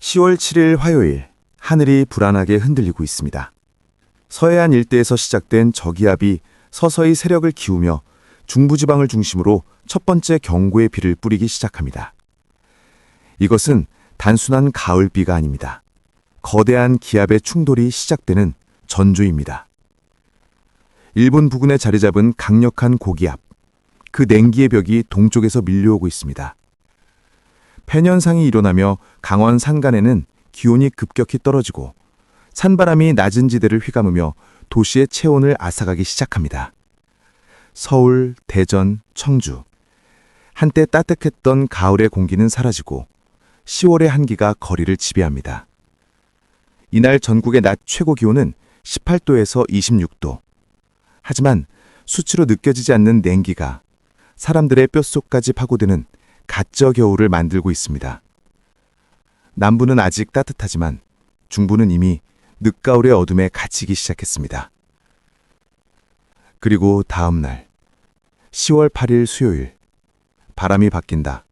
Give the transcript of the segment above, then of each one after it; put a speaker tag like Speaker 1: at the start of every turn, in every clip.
Speaker 1: 10월 7일 화요일, 하늘이 불안하게 흔들리고 있습니다. 서해안 일대에서 시작된 저기압이 서서히 세력을 기우며 중부지방을 중심으로 첫 번째 경고의 비를 뿌리기 시작합니다. 이것은 단순한 가을비가 아닙니다. 거대한 기압의 충돌이 시작되는 전조입니다. 일본 부근에 자리 잡은 강력한 고기압, 그 냉기의 벽이 동쪽에서 밀려오고 있습니다. 팬현상이 일어나며 강원 산간에는 기온이 급격히 떨어지고 산바람이 낮은 지대를 휘감으며 도시의 체온을 앗아가기 시작합니다. 서울, 대전, 청주. 한때 따뜻했던 가을의 공기는 사라지고 10월의 한기가 거리를 지배합니다. 이날 전국의 낮 최고 기온은 18도에서 26도. 하지만 수치로 느껴지지 않는 냉기가 사람들의 뼛속까지 파고드는 가짜 겨울을 만들고 있습니다. 남부는 아직 따뜻하지만 중부는 이미 늦가을의 어둠에 갇히기 시작했습니다. 그리고 다음 날 10월 8일 수요일, 바람이 바뀐다.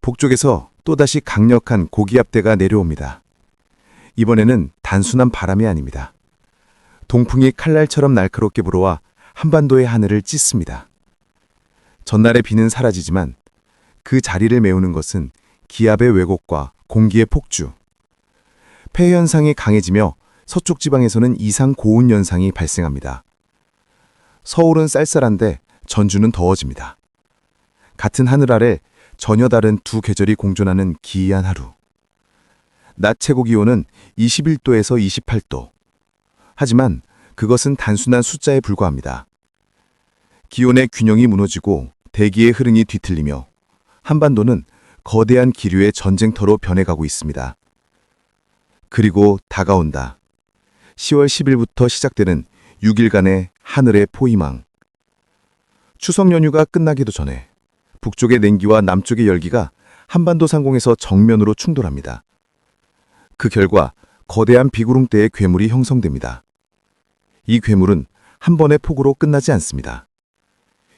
Speaker 1: 북쪽에서 또다시 강력한 고기압대가 내려옵니다. 이번에는 단순한 바람이 아닙니다. 동풍이 칼날처럼 날카롭게 불어와 한반도의 하늘을 찢습니다. 전날의 비는 사라지지만 그 자리를 메우는 것은 기압의 왜곡과 공기의 폭주. 폐 현상이 강해지며 서쪽 지방에서는 이상 고온 현상이 발생합니다. 서울은 쌀쌀한데 전주는 더워집니다. 같은 하늘 아래 전혀 다른 두 계절이 공존하는 기이한 하루. 낮 최고 기온은 21도에서 28도. 하지만 그것은 단순한 숫자에 불과합니다. 기온의 균형이 무너지고 대기의 흐름이 뒤틀리며 한반도는 거대한 기류의 전쟁터로 변해가고 있습니다. 그리고 다가온다. 10월 10일부터 시작되는 6일간의 하늘의 포위망. 추석 연휴가 끝나기도 전에 북쪽의 냉기와 남쪽의 열기가 한반도 상공에서 정면으로 충돌합니다. 그 결과 거대한 비구름대의 괴물이 형성됩니다. 이 괴물은 한 번의 폭우로 끝나지 않습니다.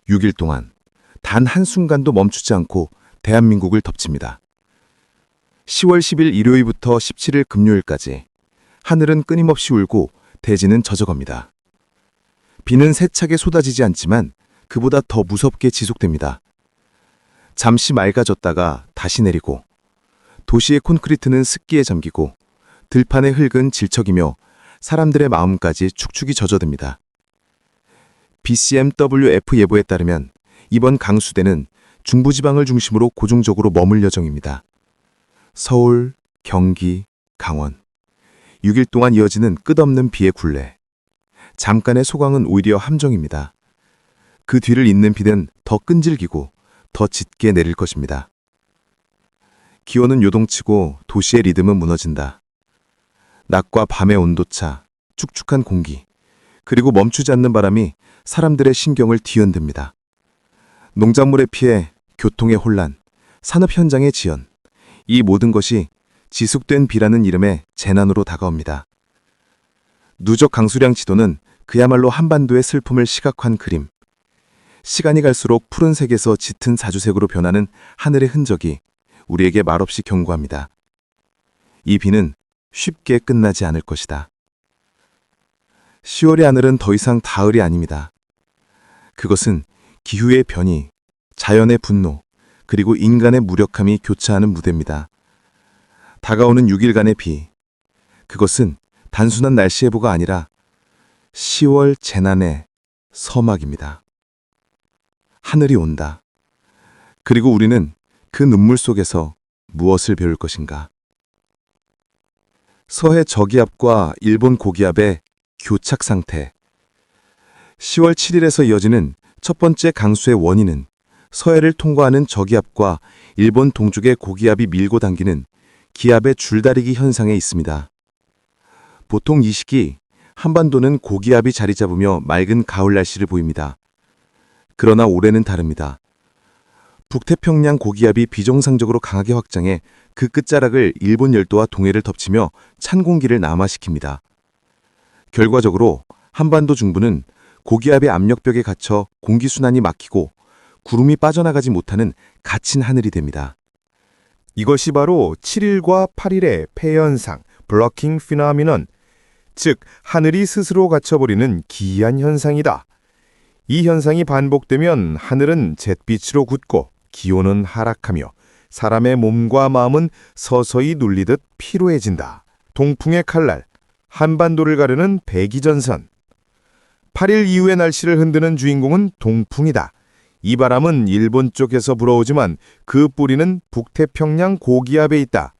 Speaker 1: 6일 동안 단 한순간도 멈추지 않고 대한민국을 덮칩니다. 10월 10일 일요일부터 17일 금요일까지 하늘은 끊임없이 울고 대지는 젖어갑니다. 비는 세차게 쏟아지지 않지만 그보다 더 무섭게 지속됩니다. 잠시 맑아졌다가 다시 내리고 도시의 콘크리트는 습기에 잠기고 들판의 흙은 질척이며 사람들의 마음까지 축축이 젖어듭니다. BCMWF 예보에 따르면 이번 강수대는 중부지방을 중심으로 고정적으로 머물 예정입니다. 서울, 경기, 강원. 6일 동안 이어지는 끝없는 비의 굴레. 잠깐의 소강은 오히려 함정입니다. 그 뒤를 잇는 비는 더 끈질기고 더 짙게 내릴 것입니다. 기온은 요동치고 도시의 리듬은 무너진다. 낮과 밤의 온도차, 축축한 공기, 그리고 멈추지 않는 바람이 사람들의 신경을 뒤흔듭니다. 농작물의 피해, 교통의 혼란, 산업 현장의 지연, 이 모든 것이 지속된 비라는 이름의 재난으로 다가옵니다. 누적 강수량 지도는 그야말로 한반도의 슬픔을 시각화한 그림. 시간이 갈수록 푸른색에서 짙은 자주색으로 변하는 하늘의 흔적이 우리에게 말없이 경고합니다. 이 비는 쉽게 끝나지 않을 것이다. 10월의 하늘은 더 이상 가을이 아닙니다. 그것은 기후의 변이, 자연의 분노, 그리고 인간의 무력함이 교차하는 무대입니다. 다가오는 6일간의 비, 그것은 단순한 날씨 예보가 아니라 10월 재난의 서막입니다. 하늘이 온다. 그리고 우리는 그 눈물 속에서 무엇을 배울 것인가? 서해 저기압과 일본 고기압의 교착 상태. 10월 7일에서 이어지는 첫 번째 강수의 원인은 서해를 통과하는 저기압과 일본 동쪽의 고기압이 밀고 당기는 기압의 줄다리기 현상에 있습니다. 보통 이 시기 한반도는 고기압이 자리 잡으며 맑은 가을 날씨를 보입니다. 그러나 올해는 다릅니다. 북태평양 고기압이 비정상적으로 강하게 확장해 그 끝자락을 일본 열도와 동해를 덮치며 찬 공기를 남하시킵니다. 결과적으로 한반도 중부는 고기압의 압력벽에 갇혀 공기순환이 막히고 구름이 빠져나가지 못하는 갇힌 하늘이 됩니다.
Speaker 2: 이것이 바로 7일과 8일의 폐현상, 블러킹 피노미넌, 즉 하늘이 스스로 갇혀버리는 기이한 현상이다. 이 현상이 반복되면 하늘은 잿빛으로 굳고 기온은 하락하며 사람의 몸과 마음은 서서히 눌리듯 피로해진다. 동풍의 칼날, 한반도를 가르는 백이전선. 8일 이후의 날씨를 흔드는 주인공은 동풍이다. 이 바람은 일본 쪽에서 불어오지만 그 뿌리는 북태평양 고기압에 있다.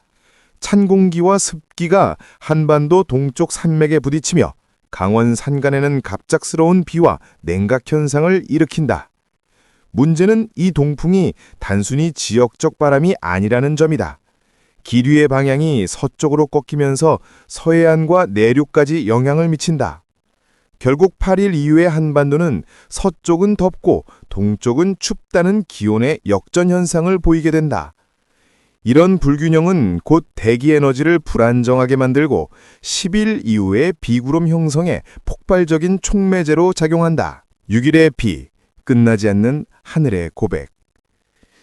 Speaker 2: 찬 공기와 습기가 한반도 동쪽 산맥에 부딪히며 강원 산간에는 갑작스러운 비와 냉각 현상을 일으킨다. 문제는 이 동풍이 단순히 지역적 바람이 아니라는 점이다. 기류의 방향이 서쪽으로 꺾이면서 서해안과 내륙까지 영향을 미친다. 결국 8일 이후의 한반도는 서쪽은 덥고 동쪽은 춥다는 기온의 역전 현상을 보이게 된다. 이런 불균형은 곧 대기 에너지를 불안정하게 만들고 10일 이후의 비구름 형성에 폭발적인 촉매제로 작용한다. 6일의 비, 끝나지 않는 하늘의 고백.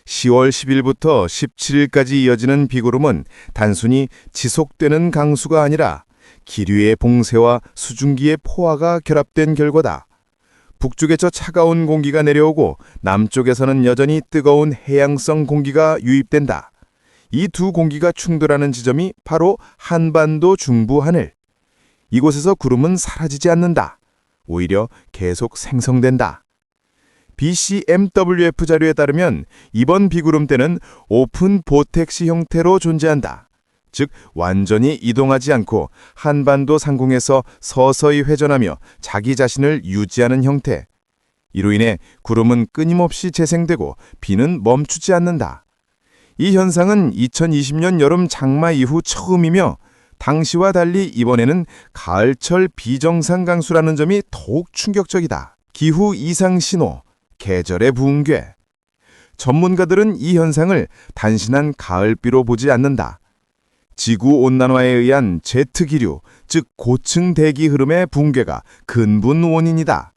Speaker 2: 10월 10일부터 17일까지 이어지는 비구름은 단순히 지속되는 강수가 아니라 기류의 봉쇄와 수증기의 포화가 결합된 결과다. 북쪽에서 차가운 공기가 내려오고 남쪽에서는 여전히 뜨거운 해양성 공기가 유입된다. 이 두 공기가 충돌하는 지점이 바로 한반도 중부 하늘. 이곳에서 구름은 사라지지 않는다. 오히려 계속 생성된다. BCMWF 자료에 따르면 이번 비구름대는 오픈 보텍시 형태로 존재한다. 즉 완전히 이동하지 않고 한반도 상공에서 서서히 회전하며 자기 자신을 유지하는 형태. 이로 인해 구름은 끊임없이 재생되고 비는 멈추지 않는다. 이 현상은 2020년 여름 장마 이후 처음이며 당시와 달리 이번에는 가을철 비정상 강수라는 점이 더욱 충격적이다. 기후 이상 신호, 계절의 붕괴. 전문가들은 이 현상을 단순한 가을비로 보지 않는다. 지구온난화에 의한 제트기류, 즉 고층 대기 흐름의 붕괴가 근본 원인이다.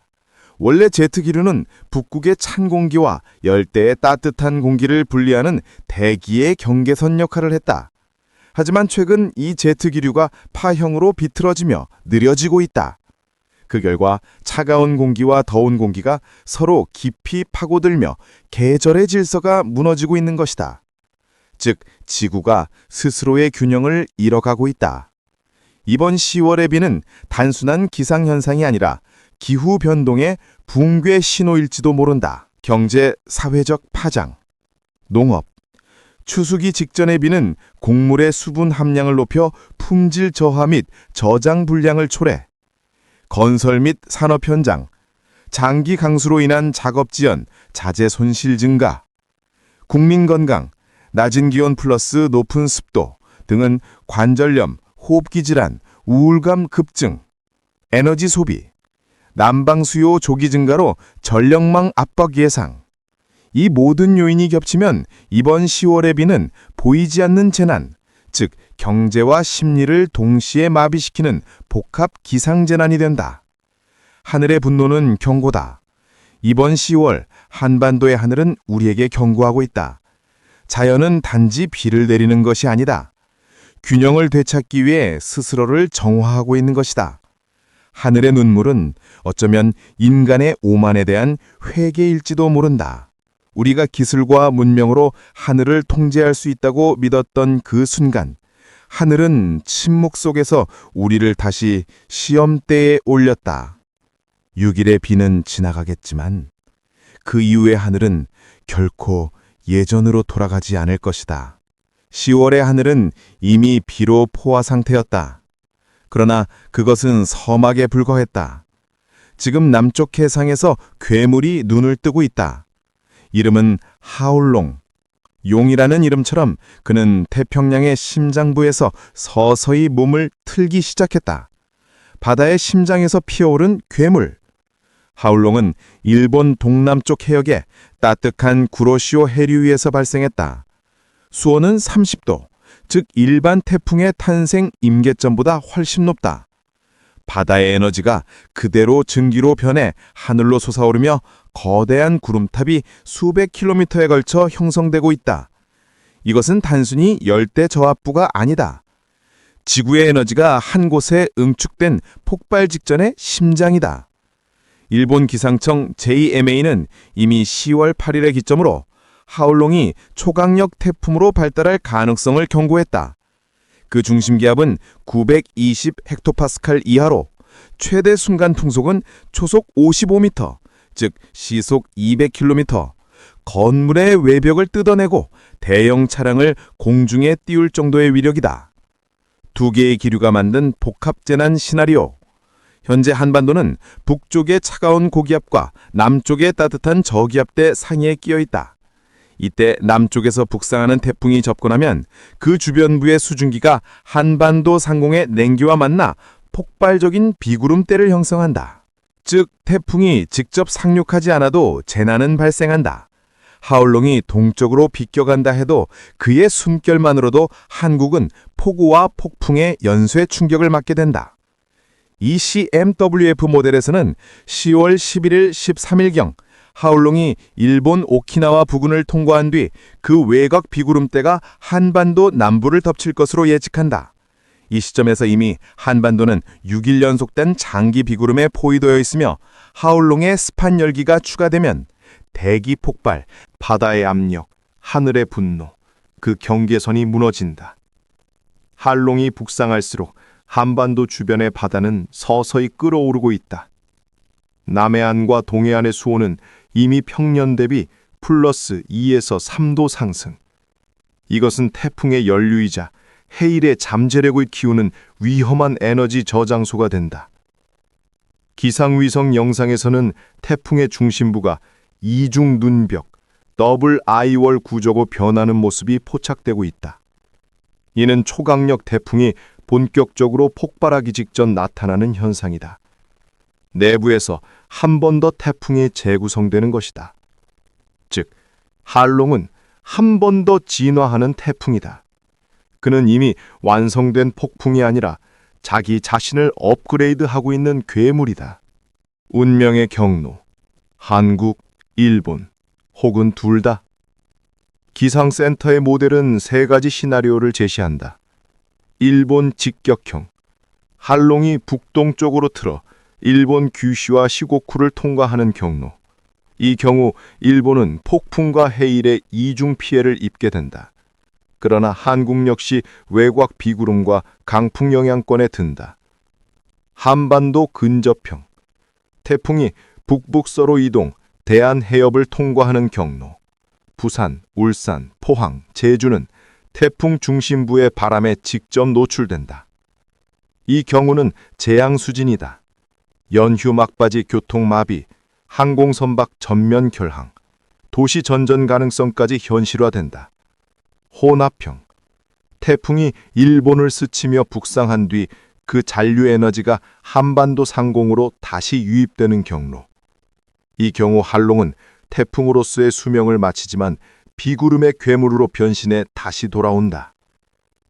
Speaker 2: 원래 제트기류는 북극의 찬 공기와 열대의 따뜻한 공기를 분리하는 대기의 경계선 역할을 했다. 하지만 최근 이 제트기류가 파형으로 비틀어지며 느려지고 있다. 그 결과 차가운 공기와 더운 공기가 서로 깊이 파고들며 계절의 질서가 무너지고 있는 것이다. 즉, 지구가 스스로의 균형을 잃어가고 있다. 이번 10월의 비는 단순한 기상현상이 아니라 기후변동의 붕괴 신호일지도 모른다. 경제, 사회적 파장. 농업. 추수기 직전의 비는 곡물의 수분 함량을 높여 품질 저하 및 저장 불량을 초래. 건설 및 산업 현장. 장기 강수로 인한 작업 지연, 자재 손실 증가. 국민 건강. 낮은 기온 플러스 높은 습도 등은 관절염, 호흡기 질환, 우울감 급증. 에너지 소비. 난방 수요 조기 증가로 전력망 압박 예상. 이 모든 요인이 겹치면 이번 10월의 비는 보이지 않는 재난, 즉 경제와 심리를 동시에 마비시키는 복합 기상재난이 된다. 하늘의 분노는 경고다. 이번 10월 한반도의 하늘은 우리에게 경고하고 있다. 자연은 단지 비를 내리는 것이 아니다. 균형을 되찾기 위해 스스로를 정화하고 있는 것이다. 하늘의 눈물은 어쩌면 인간의 오만에 대한 회개일지도 모른다. 우리가 기술과 문명으로 하늘을 통제할 수 있다고 믿었던 그 순간, 하늘은 침묵 속에서 우리를 다시 시험대에 올렸다. 6일의 비는 지나가겠지만 그 이후의 하늘은 결코 예전으로 돌아가지 않을 것이다. 10월의 하늘은 이미 비로 포화 상태였다. 그러나 그것은 서막에 불과했다. 지금 남쪽 해상에서 괴물이 눈을 뜨고 있다. 이름은 하울롱. 용이라는 이름처럼 그는 태평양의 심장부에서 서서히 몸을 틀기 시작했다. 바다의 심장에서 피어오른 괴물. 하울롱은 일본 동남쪽 해역의 따뜻한 구로시오 해류 위에서 발생했다. 수온은 30도, 즉 일반 태풍의 탄생 임계점보다 훨씬 높다. 바다의 에너지가 그대로 증기로 변해 하늘로 솟아오르며 거대한 구름탑이 수백 킬로미터에 걸쳐 형성되고 있다. 이것은 단순히 열대 저압부가 아니다. 지구의 에너지가 한 곳에 응축된 폭발 직전의 심장이다. 일본 기상청 JMA는 이미 10월 8일의 기점으로 하울롱이 초강력 태풍으로 발달할 가능성을 경고했다. 그 중심 기압은 920 헥토파스칼 이하로 최대 순간 풍속은 초속 55m, 즉 시속 200km, 건물의 외벽을 뜯어내고 대형 차량을 공중에 띄울 정도의 위력이다. 두 개의 기류가 만든 복합재난 시나리오. 현재 한반도는 북쪽의 차가운 고기압과 남쪽의 따뜻한 저기압대 상위에 끼어 있다. 이때 남쪽에서 북상하는 태풍이 접근하면 그 주변부의 수증기가 한반도 상공의 냉기와 만나 폭발적인 비구름대를 형성한다. 즉, 태풍이 직접 상륙하지 않아도 재난은 발생한다. 하울롱이 동쪽으로 비껴간다 해도 그의 숨결만으로도 한국은 폭우와 폭풍의 연쇄 충격을 맞게 된다. ECMWF 모델에서는 10월 11일 13일경 하울롱이 일본 오키나와 부근을 통과한 뒤 그 외곽 비구름대가 한반도 남부를 덮칠 것으로 예측한다. 이 시점에서 이미 한반도는 6일 연속된 장기 비구름에 포위되어 있으며 하울롱의 습한 열기가 추가되면 대기 폭발, 바다의 압력, 하늘의 분노, 그 경계선이 무너진다. 하울롱이 북상할수록 한반도 주변의 바다는 서서히 끓어오르고 있다. 남해안과 동해안의 수온은 이미 평년 대비 플러스 2에서 3도 상승. 이것은 태풍의 연류이자 해일의 잠재력을 키우는 위험한 에너지 저장소가 된다. 기상위성 영상에서는 태풍의 중심부가 이중 눈벽, 더블 아이월 구조로 변하는 모습이 포착되고 있다. 이는 초강력 태풍이 본격적으로 폭발하기 직전 나타나는 현상이다. 내부에서 한 번 더 태풍이 재구성되는 것이다. 즉, 하울롱은 한 번 더 진화하는 태풍이다. 그는 이미 완성된 폭풍이 아니라 자기 자신을 업그레이드하고 있는 괴물이다. 운명의 경로, 한국, 일본, 혹은 둘 다. 기상센터의 모델은 세 가지 시나리오를 제시한다. 일본 직격형, 하울롱이 북동쪽으로 틀어 일본 규슈와 시고쿠를 통과하는 경로. 이 경우 일본은 폭풍과 해일의 이중 피해를 입게 된다. 그러나 한국 역시 외곽 비구름과 강풍 영향권에 든다. 한반도 근접형, 태풍이 북북서로 이동, 대한해협을 통과하는 경로. 부산, 울산, 포항, 제주는 태풍 중심부의 바람에 직접 노출된다. 이 경우는 재앙 수준이다. 연휴 막바지 교통마비, 항공선박 전면 결항, 도시 전전 가능성까지 현실화된다. 혼합형, 태풍이 일본을 스치며 북상한 뒤 그 잔류 에너지가 한반도 상공으로 다시 유입되는 경로. 이 경우 하울롱은 태풍으로서의 수명을 마치지만 비구름의 괴물로 변신해 다시 돌아온다.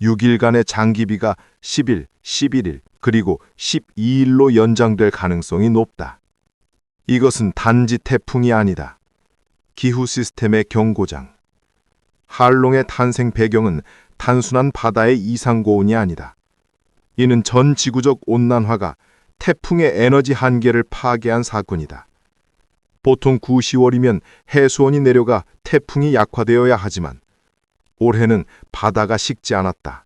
Speaker 2: 6일간의 장기비가 10일, 11일, 그리고 12일로 연장될 가능성이 높다. 이것은 단지 태풍이 아니다. 기후 시스템의 경고장. 하울롱의 탄생 배경은 단순한 바다의 이상 고온이 아니다. 이는 전 지구적 온난화가 태풍의 에너지 한계를 파괴한 사건이다. 보통 9, 10월이면 해수온이 내려가 태풍이 약화되어야 하지만 올해는 바다가 식지 않았다.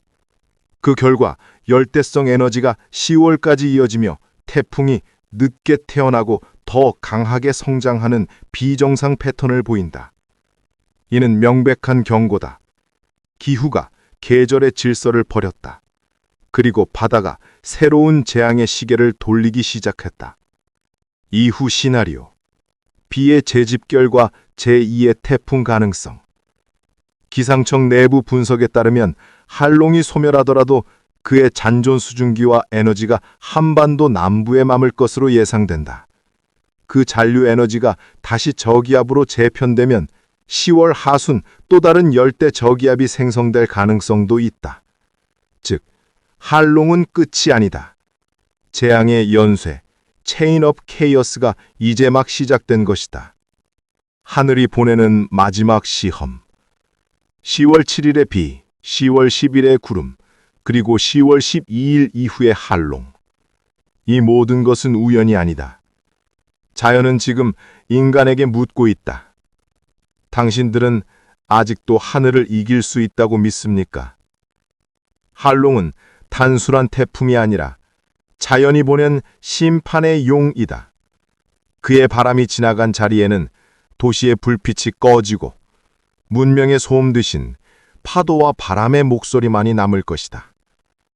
Speaker 2: 그 결과 열대성 에너지가 10월까지 이어지며 태풍이 늦게 태어나고 더 강하게 성장하는 비정상 패턴을 보인다. 이는 명백한 경고다. 기후가 계절의 질서를 버렸다. 그리고 바다가 새로운 재앙의 시계를 돌리기 시작했다. 이후 시나리오. 비의 재집결과 제2의 태풍 가능성. 기상청 내부 분석에 따르면 하울롱이 소멸하더라도 그의 잔존 수증기와 에너지가 한반도 남부에 머물 것으로 예상된다. 그 잔류 에너지가 다시 저기압으로 재편되면 10월 하순 또 다른 열대 저기압이 생성될 가능성도 있다. 즉, 하울롱은 끝이 아니다. 재앙의 연쇄, 체인 업 케이어스가 이제 막 시작된 것이다. 하늘이 보내는 마지막 시험.
Speaker 3: 10월 7일의 비, 10월 10일의 구름, 그리고 10월 12일 이후의 한롱. 이 모든 것은 우연이 아니다. 자연은 지금 인간에게 묻고 있다. 당신들은 아직도 하늘을 이길 수 있다고 믿습니까? 한롱은 단순한 태풍이 아니라 자연이 보낸 심판의 용이다. 그의 바람이 지나간 자리에는 도시의 불빛이 꺼지고 문명의 소음 대신 파도와 바람의 목소리만이 남을 것이다.